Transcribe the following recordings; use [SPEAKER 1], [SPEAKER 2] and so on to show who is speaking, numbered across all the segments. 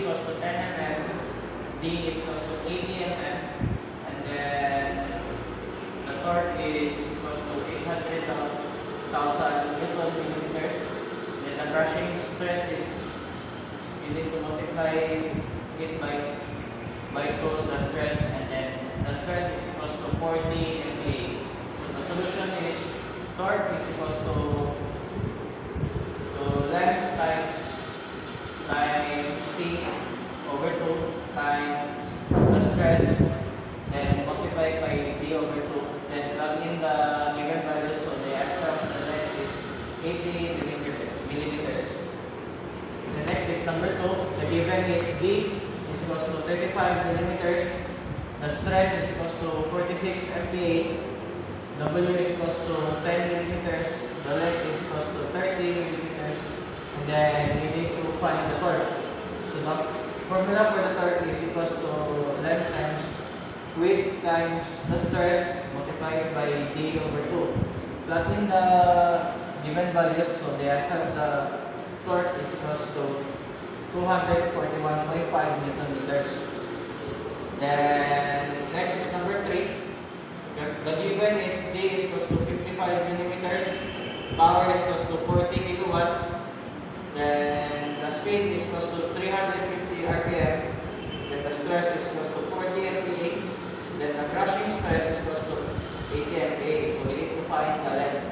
[SPEAKER 1] equals to 10 mm, D is equals to 80 mm, and then the torque is equals to 800,000 Newton millimeters. Then the crushing stress is, you need to multiply it by 2 the stress, and then the stress is equals to 40 MPa. So the solution is torque is equals to length times T over 2 times the stress, then multiply by D over 2, then plug in the given values. So the answer of the length is 80 millimeters. The next is number 2. The given is D is equals to 35 millimeters. The stress is equals to 46 MPa. W is equals to 10 millimeters. The length is equals to 30 millimeters. And then we need to find the torque. So the formula for the torque is equals to length times width times the stress multiplied by D over 2. Plug in the given values. So the answer of the torque is equals to 241.5 Newton meters. Then next is number 3. The given is D is equals to 55 millimeters. Power is equals to 40 kilowatts. Then the speed is equals to 350 RPM. Then the stress is equals to 40 MPa. Then the crushing stress is equals to 80 MPa. So we need to find the length.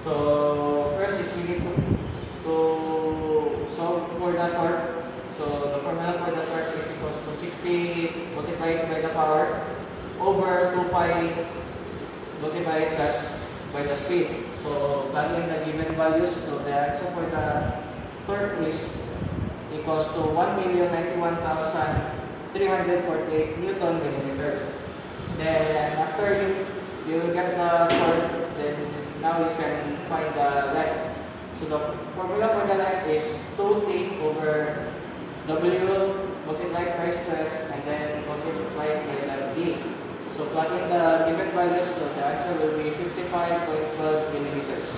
[SPEAKER 1] So first is we need to solve for the torque. So the formula for the torque is equals to 60 multiplied by the power over 2 pi multiplied by the speed. So plug in the given values. So the answer for the torque is equals to 1,091,348 Newton millimeters. Then after you will get the torque, then now you can find the length. So the formula for the length is 2T over W multiplied by stress and then multiplied by the D. So plug in the given values, so the answer will be 55.12 millimeters.